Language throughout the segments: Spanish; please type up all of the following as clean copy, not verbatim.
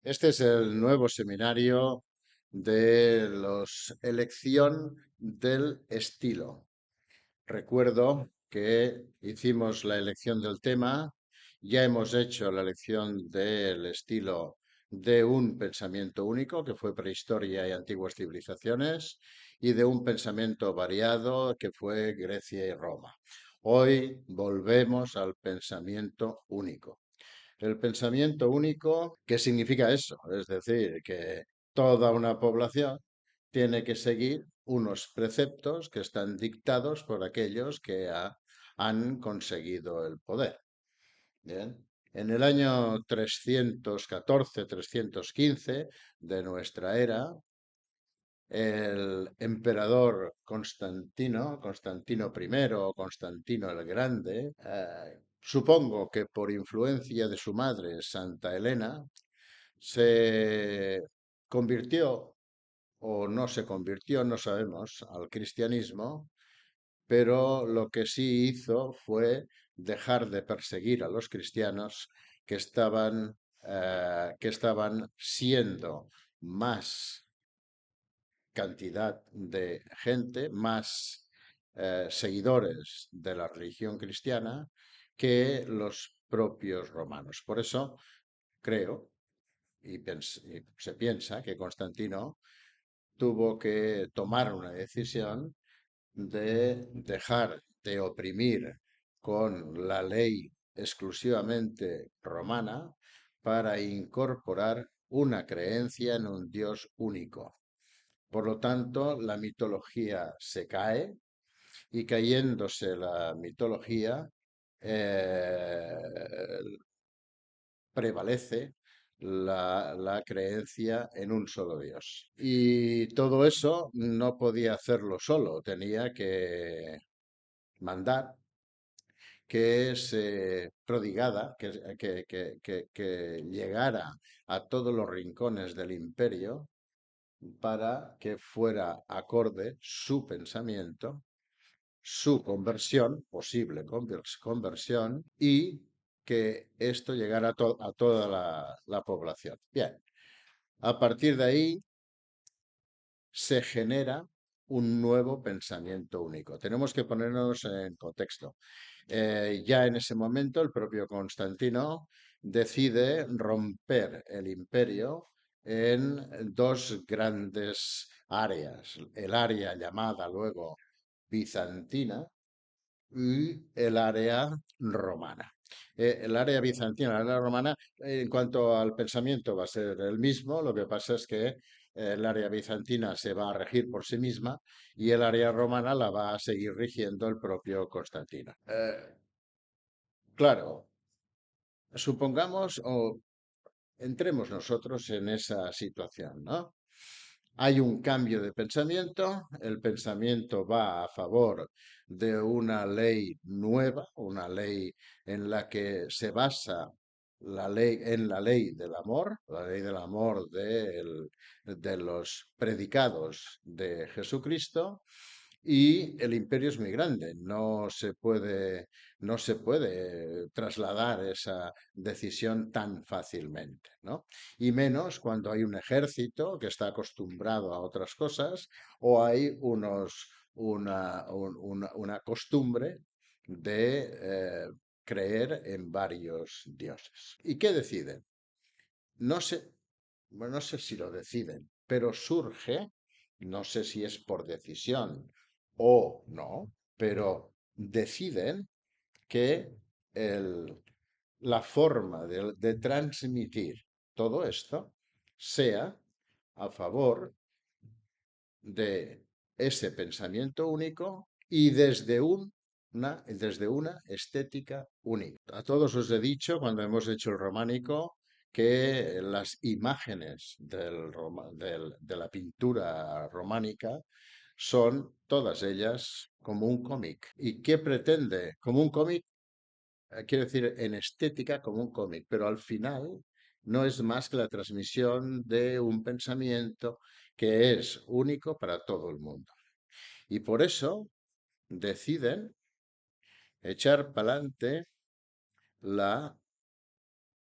Este es el nuevo seminario de los elección del estilo. Recuerdo que hicimos la elección del tema, ya hemos hecho la elección del estilo de un pensamiento único, que fue prehistoria y antiguas civilizaciones, y de un pensamiento variado, que fue Grecia y Roma. Hoy volvemos al pensamiento único. El pensamiento único, ¿qué significa eso? Es decir, que toda una población tiene que seguir unos preceptos que están dictados por aquellos que han conseguido el poder. Bien. En el año 314-315 de nuestra era, el emperador Constantino I o Constantino el Grande, supongo que por influencia de su madre, Santa Elena, se convirtió o no se convirtió, no sabemos, al cristianismo, pero lo que sí hizo fue dejar de perseguir a los cristianos que estaban siendo más cantidad de gente, más seguidores de la religión cristiana que los propios romanos. Por eso creo y se piensa que Constantino tuvo que tomar una decisión de dejar de oprimir con la ley exclusivamente romana para incorporar una creencia en un Dios único. Por lo tanto, la mitología se cae y cayéndose la mitología, eh, prevalece la creencia en un solo Dios. Y todo eso no podía hacerlo solo, tenía que mandar que se prodigara, que llegara a todos los rincones del imperio para que fuera acorde su pensamiento, su conversión, posible conversión, y que esto llegara a toda la población. Bien, a partir de ahí se genera un nuevo pensamiento único. Tenemos que ponernos en contexto. Ya en ese momento el propio Constantino decide romper el imperio en dos grandes áreas. El área llamada luego bizantina y el área romana. El área bizantina, el área romana, en cuanto al pensamiento va a ser el mismo, lo que pasa es que el área bizantina se va a regir por sí misma y el área romana la va a seguir rigiendo el propio Constantino. Claro, supongamos o entremos nosotros en esa situación, ¿no? Hay un cambio de pensamiento, el pensamiento va a favor de una ley nueva, una ley en la que se basa la ley en la ley del amor de los predicados de Jesucristo, y el imperio es muy grande, no se puede trasladar esa decisión tan fácilmente, ¿no? Y menos cuando hay un ejército que está acostumbrado a otras cosas o hay una costumbre de creer en varios dioses. ¿Y qué deciden? No sé, bueno, no sé si lo deciden, pero surge, no sé si es por decisión o no, pero deciden que el- la forma de transmitir todo esto sea a favor de ese pensamiento único y desde una estética única. A todos os he dicho, cuando hemos hecho el románico, que las imágenes de la pintura románica son todas ellas como un cómic. ¿Y qué pretende? Como un cómic, quiero decir, en estética como un cómic, pero al final no es más que la transmisión de un pensamiento que es único para todo el mundo. Y por eso deciden echar para adelante la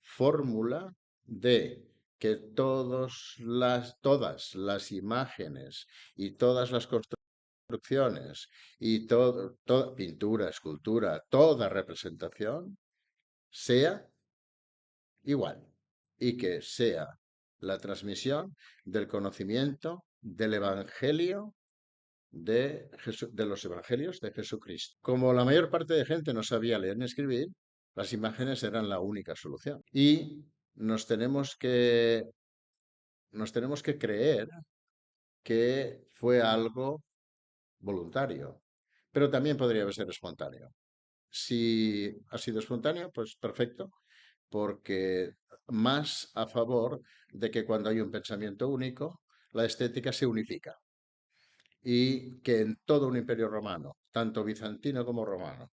fórmula de que todas las imágenes y todas las construcciones y toda pintura, escultura, toda representación sea igual y que sea la transmisión del conocimiento del Evangelio de los Evangelios de Jesucristo. Como la mayor parte de gente no sabía leer ni escribir, las imágenes eran la única solución. Y nos tenemos que, nos tenemos que creer que fue algo voluntario, pero también podría ser espontáneo. Si ha sido espontáneo, pues perfecto, porque más a favor de que cuando hay un pensamiento único, la estética se unifica y que en todo un imperio romano, tanto bizantino como romano,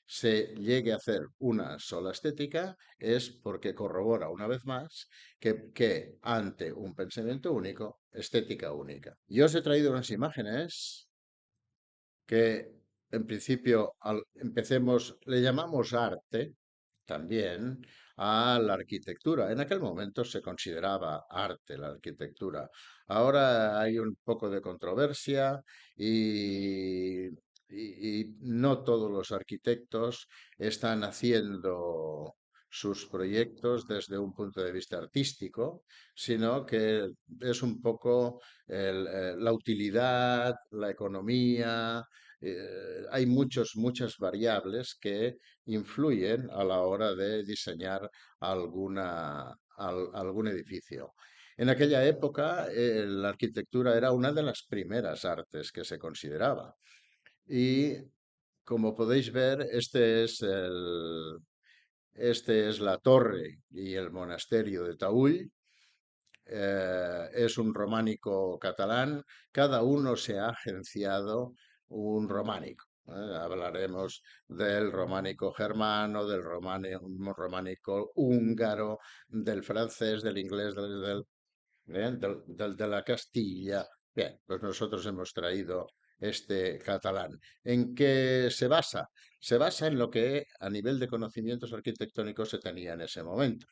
se llegue a hacer una sola estética, es porque corrobora una vez más que ante un pensamiento único, estética única. Yo os he traído unas imágenes que en principio empecemos, le llamamos arte también a la arquitectura. En aquel momento se consideraba arte la arquitectura. Ahora hay un poco de controversia y no todos los arquitectos están haciendo sus proyectos desde un punto de vista artístico, sino que es un poco la utilidad, la economía. Hay muchas variables que influyen a la hora de diseñar algún edificio. En aquella época, la arquitectura era una de las primeras artes que se consideraba. Y como podéis ver, este es la torre y el monasterio de Taüll. Es un románico catalán, cada uno se ha agenciado un románico. Hablaremos del románico germano, del románico húngaro, del francés, del inglés, de la Castilla. Bien, pues nosotros hemos traído este catalán. ¿En qué se basa? Se basa en lo que a nivel de conocimientos arquitectónicos se tenía en ese momento.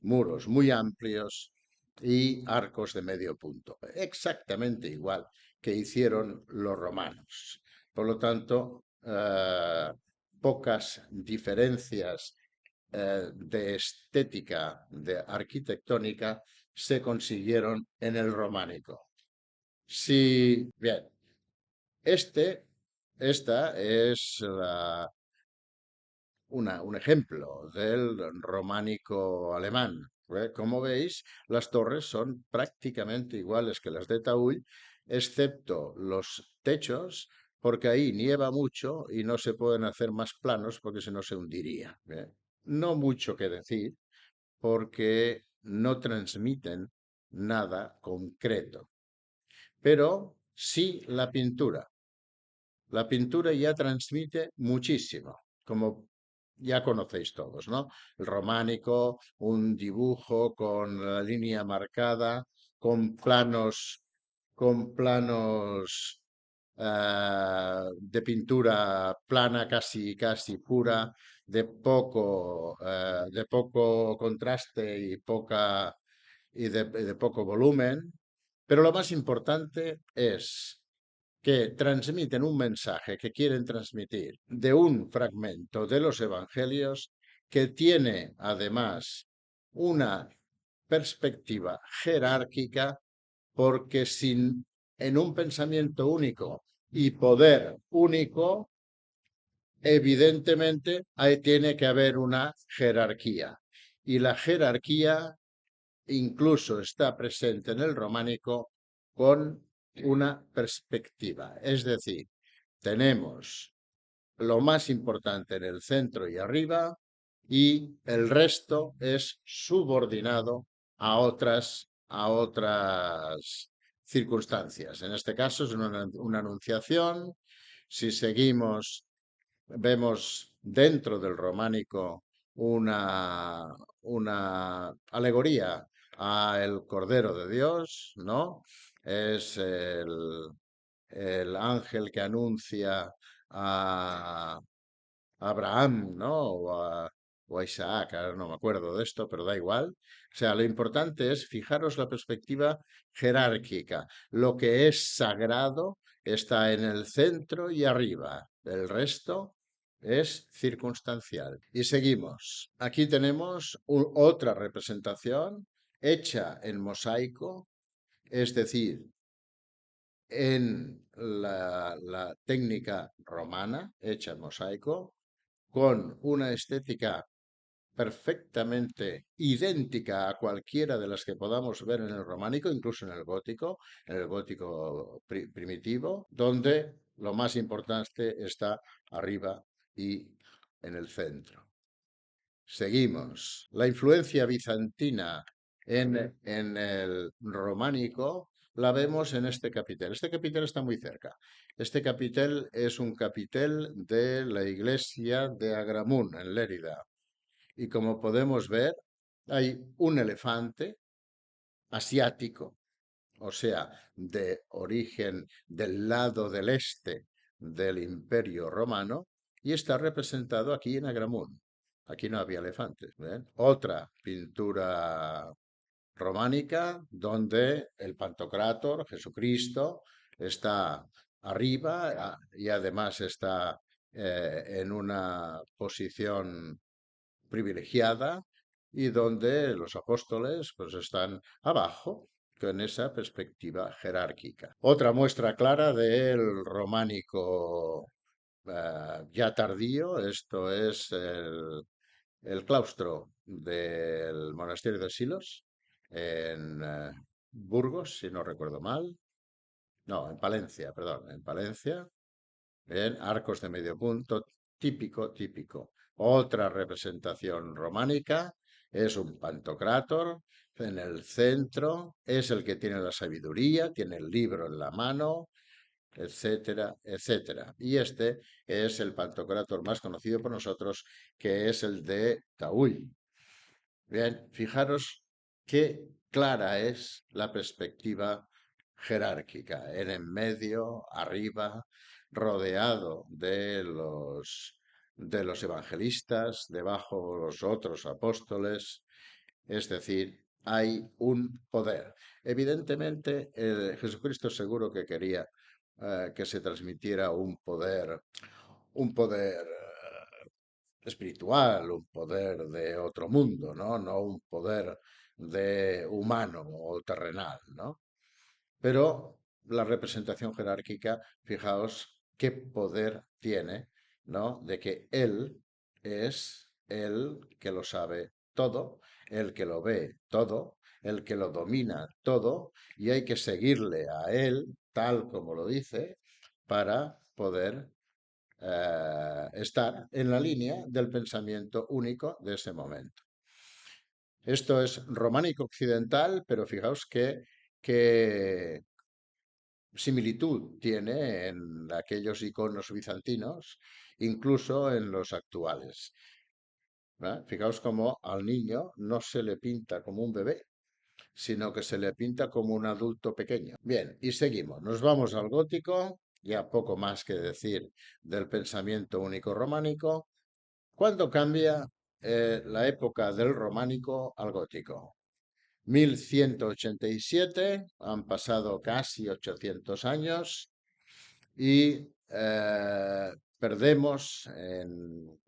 Muros muy amplios y arcos de medio punto, exactamente igual que hicieron los romanos. Por lo tanto, pocas diferencias de estética, de arquitectónica, se consiguieron en el románico. Sí, bien, esta es un ejemplo del románico alemán. Como veis, las torres son prácticamente iguales que las de Taúl, excepto los techos, porque ahí nieva mucho y no se pueden hacer más planos porque si no se hundiría. No mucho que decir, porque no transmiten nada concreto, pero sí la pintura. La pintura ya transmite muchísimo, como ya conocéis todos, ¿no? El románico, un dibujo con la línea marcada, con planos de pintura plana, casi pura, de poco contraste y de poco volumen. Pero lo más importante es que transmiten un mensaje que quieren transmitir de un fragmento de los evangelios que tiene además una perspectiva jerárquica porque sin en un pensamiento único y poder único, evidentemente ahí tiene que haber una jerarquía. Y la jerarquía incluso está presente en el románico con una perspectiva. Es decir, tenemos lo más importante en el centro y arriba y el resto es subordinado a otras circunstancias. En este caso es una anunciación. Si seguimos, vemos dentro del románico una alegoría a el Cordero de Dios, ¿no? Es el ángel que anuncia a Abraham, ¿no? o a Isaac, ahora no me acuerdo de esto, pero da igual. O sea, lo importante es fijaros la perspectiva jerárquica. Lo que es sagrado está en el centro y arriba. El resto es circunstancial. Y seguimos. Aquí tenemos otra representación hecha en mosaico, es decir, en la técnica romana, hecha en mosaico, con una estética perfectamente idéntica a cualquiera de las que podamos ver en el románico, incluso en el gótico primitivo, donde lo más importante está arriba y en el centro. Seguimos. La influencia bizantina en el románico la vemos en este capitel. Este capitel está muy cerca. Este capitel es un capitel de la iglesia de Agramunt, en Lérida. Y como podemos ver, hay un elefante asiático, o sea, de origen del lado del este del Imperio Romano, y está representado aquí en Agramunt. Aquí no había elefantes. ¿Ven? Otra pintura románica donde el Pantocrátor, Jesucristo, está arriba y además está en una posición privilegiada y donde los apóstoles pues están abajo con esa perspectiva jerárquica. Otra muestra clara del románico ya tardío, esto es el claustro del monasterio de Silos en Burgos, si no recuerdo mal. No, en Palencia, perdón, en Palencia, en arcos de medio punto, típico. Otra representación románica es un pantocrátor. En el centro es el que tiene la sabiduría, tiene el libro en la mano, etcétera, etcétera. Y este es el pantocrátor más conocido por nosotros, que es el de Taúl. Bien, fijaros qué clara es la perspectiva jerárquica, en medio, arriba, rodeado de los evangelistas, debajo los otros apóstoles, es decir, hay un poder. Evidentemente, Jesucristo seguro que quería que se transmitiera un poder espiritual, un poder de otro mundo, ¿no? No un poder de humano o terrenal, ¿no? Pero la representación jerárquica, fijaos qué poder tiene, ¿no? De que Él es el que lo sabe todo, el que lo ve todo, el que lo domina todo, y hay que seguirle a Él, tal como lo dice, para poder estar en la línea del pensamiento único de ese momento. Esto es románico occidental, pero fijaos qué similitud tiene en aquellos iconos bizantinos, incluso en los actuales. ¿Verdad? Fijaos cómo al niño no se le pinta como un bebé, sino que se le pinta como un adulto pequeño. Bien, y seguimos. Nos vamos al gótico, ya poco más que decir del pensamiento único románico. ¿Cuándo cambia la época del románico al gótico? 1187, han pasado casi 800 años y perdemos en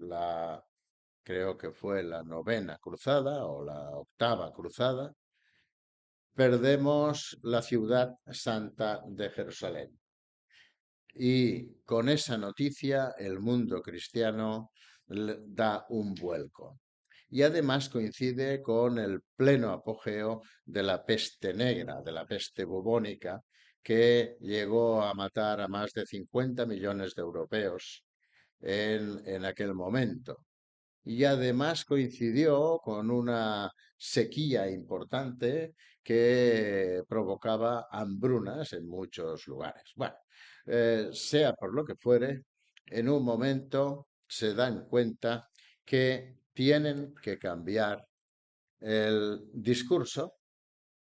creo que fue la novena cruzada o la octava cruzada, perdemos la ciudad santa de Jerusalén. Y con esa noticia el mundo cristiano da un vuelco. Y además coincide con el pleno apogeo de la peste negra, de la peste bubónica, que llegó a matar a más de 50 millones de europeos en aquel momento. Y además coincidió con una sequía importante que provocaba hambrunas en muchos lugares. Bueno, sea por lo que fuere, en un momento se dan cuenta que tienen que cambiar el discurso,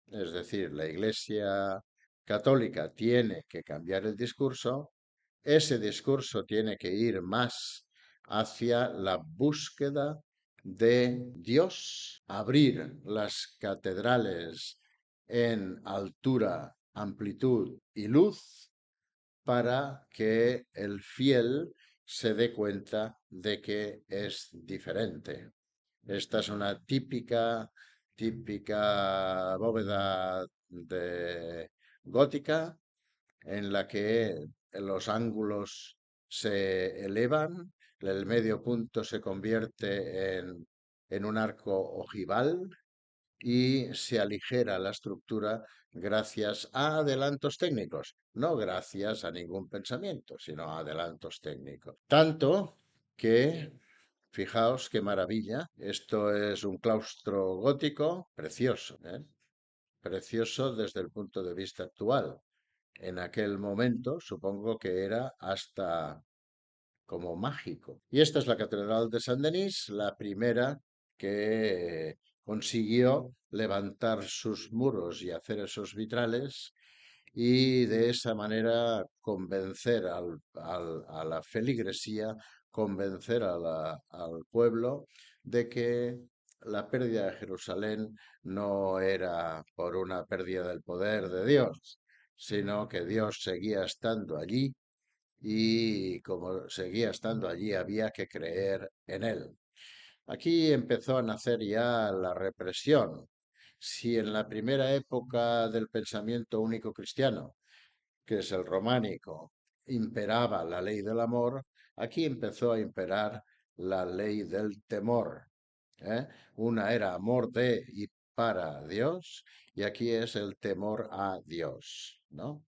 es decir, la Iglesia católica tiene que cambiar el discurso, ese discurso tiene que ir más hacia la búsqueda de Dios, abrir las catedrales en altura, amplitud y luz para que el fiel se dé cuenta de que es diferente. Esta es una típica bóveda gótica en la que los ángulos se elevan, el medio punto se convierte en un arco ojival y se aligera la estructura gracias a adelantos técnicos, no gracias a ningún pensamiento, sino a adelantos técnicos. Tanto que, fijaos qué maravilla, esto es un claustro gótico precioso, ¿eh? Precioso desde el punto de vista actual. En aquel momento supongo que era hasta como mágico. Y esta es la Catedral de Saint-Denis, la primera que consiguió levantar sus muros y hacer esos vitrales y de esa manera convencer a la feligresía, convencer al pueblo de que la pérdida de Jerusalén no era por una pérdida del poder de Dios, sino que Dios seguía estando allí y como seguía estando allí había que creer en él. Aquí empezó a nacer ya la represión. Si en la primera época del pensamiento único cristiano, que es el románico, imperaba la ley del amor, aquí empezó a imperar la ley del temor. ¿Eh? Una era amor de y para Dios y aquí es el temor a Dios, ¿no?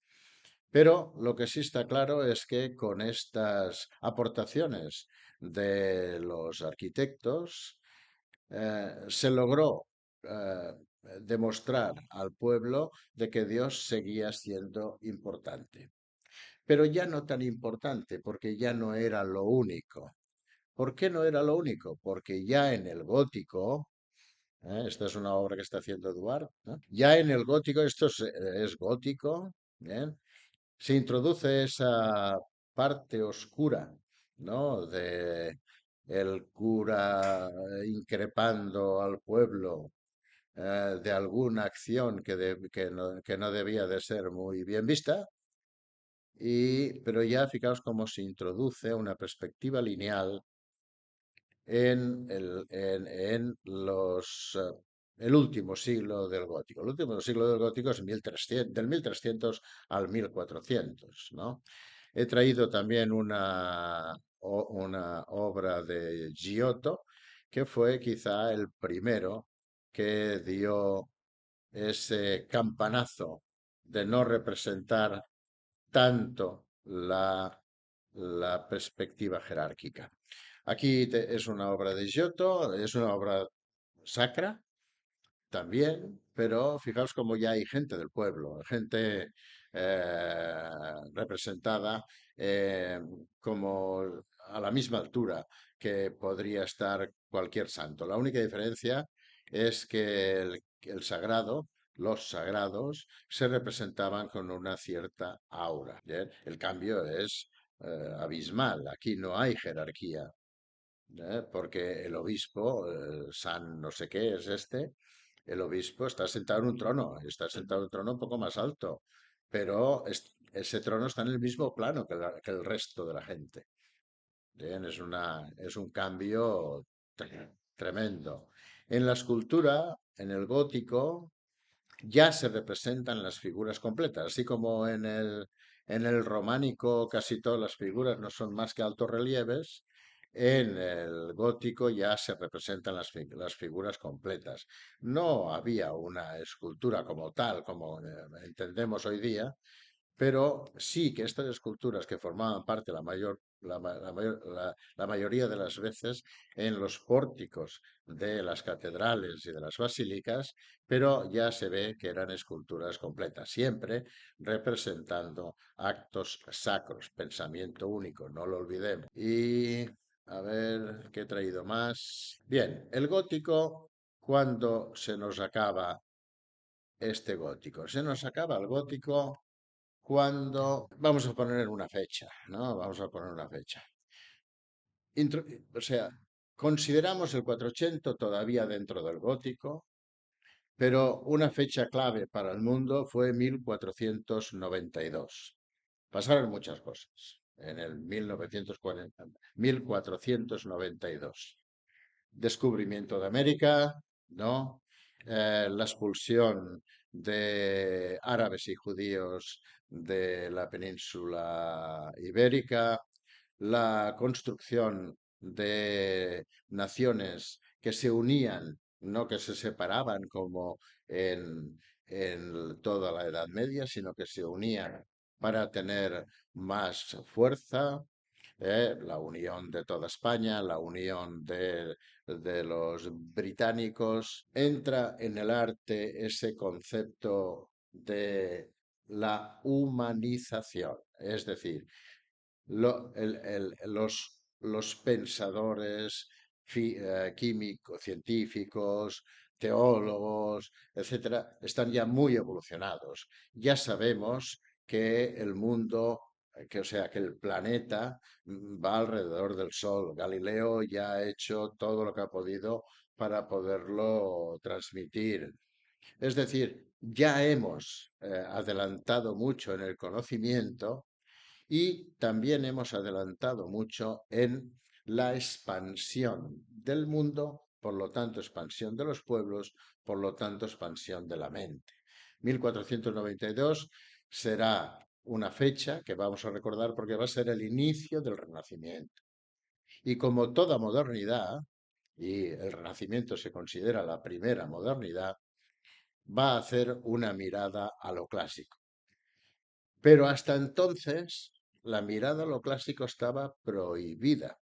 Pero lo que sí está claro es que con estas aportaciones de los arquitectos se logró eh, demostrar al pueblo de que Dios seguía siendo importante. Pero ya no tan importante, porque ya no era lo único. ¿Por qué no era lo único? Porque ya en el gótico, esta es una obra que está haciendo Eduard, ¿no? Ya en el gótico, esto es gótico, ¿bien? Se introduce esa parte oscura, ¿no? De el cura increpando al pueblo de alguna acción que no debía de ser muy bien vista, pero ya fijaos cómo se introduce una perspectiva lineal en el último siglo del gótico. El último siglo del gótico es 1300, del 1300 al 1400, ¿no? He traído también una obra de Giotto, que fue quizá el primero que dio ese campanazo de no representar tanto la perspectiva jerárquica. Aquí es una obra de Giotto, es una obra sacra también, pero fijaos como ya hay gente del pueblo, gente representada eh, como a la misma altura que podría estar cualquier santo. La única diferencia es que el sagrado, los sagrados, se representaban con una cierta aura. ¿Bien? El cambio es abismal. Aquí no hay jerarquía. Porque el obispo, San no sé qué es este, el obispo está sentado en un trono, está sentado en un trono un poco más alto, pero ese trono está en el mismo plano que el resto de la gente. Bien, es un cambio tremendo. En la escultura, en el gótico, ya se representan las figuras completas, así como en el románico casi todas las figuras no son más que altos relieves, en el gótico ya se representan las figuras completas. No había una escultura como tal, como entendemos hoy día, pero sí que estas esculturas que formaban parte la mayoría de las veces en los pórticos de las catedrales y de las basílicas, pero ya se ve que eran esculturas completas, siempre representando actos sacros, pensamiento único, no lo olvidemos. Y a ver, ¿qué he traído más? Bien, el gótico, ¿cuándo se nos acaba este gótico? Se nos acaba el gótico vamos a poner una fecha, ¿no? Vamos a poner una fecha. O sea, Consideramos el 400 todavía dentro del gótico, pero una fecha clave para el mundo fue 1492. Pasaron muchas cosas en el 1940, 1492. Descubrimiento de América, ¿no? La expulsión de árabes y judíos de la península ibérica, la construcción de naciones que se unían, no que se separaban como en toda la Edad Media, sino que se unían para tener más fuerza, la unión de toda España, la unión de los británicos. Entra en el arte ese concepto de la humanización, es decir, los pensadores químicos, científicos, teólogos, etcétera, están ya muy evolucionados. Ya sabemos que el mundo, o sea, que el planeta va alrededor del Sol. Galileo ya ha hecho todo lo que ha podido para poderlo transmitir. Es decir, ya hemos adelantado mucho en el conocimiento y también hemos adelantado mucho en la expansión del mundo, por lo tanto expansión de los pueblos, por lo tanto expansión de la mente. 1492 será una fecha que vamos a recordar porque va a ser el inicio del Renacimiento. Y como toda modernidad, y el Renacimiento se considera la primera modernidad, va a hacer una mirada a lo clásico. Pero hasta entonces la mirada a lo clásico estaba prohibida,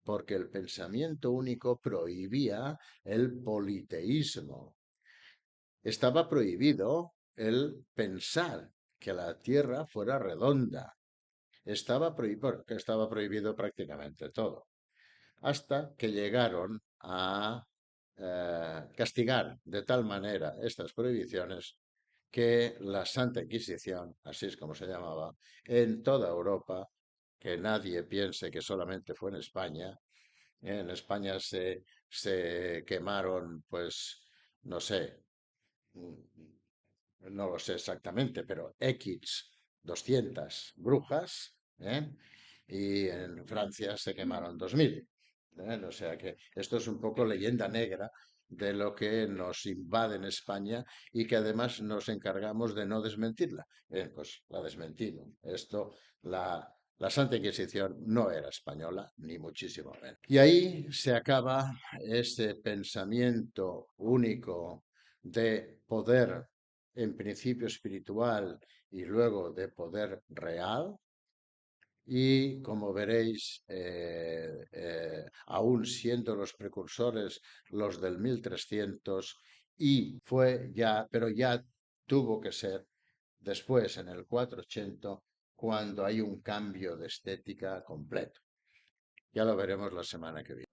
porque el pensamiento único prohibía el politeísmo. Estaba prohibido el pensar que la Tierra fuera redonda. Estaba prohibido prácticamente todo, hasta que llegaron a castigar de tal manera estas prohibiciones que la Santa Inquisición, así es como se llamaba, en toda Europa, que nadie piense que solamente fue en España, en España se quemaron, pues, no sé, no lo sé exactamente, pero X 200 brujas, ¿eh? Y en Francia se quemaron 2000. O sea que esto es un poco leyenda negra de lo que nos invade en España y que además nos encargamos de no desmentirla. Pues la desmentimos. La Santa Inquisición no era española, ni muchísimo menos. Y ahí se acaba ese pensamiento único de poder en principio espiritual y luego de poder real. Y como veréis, aún siendo los precursores los del 1300, y fue ya, pero ya tuvo que ser después, en el 480, cuando hay un cambio de estética completo. Ya lo veremos la semana que viene.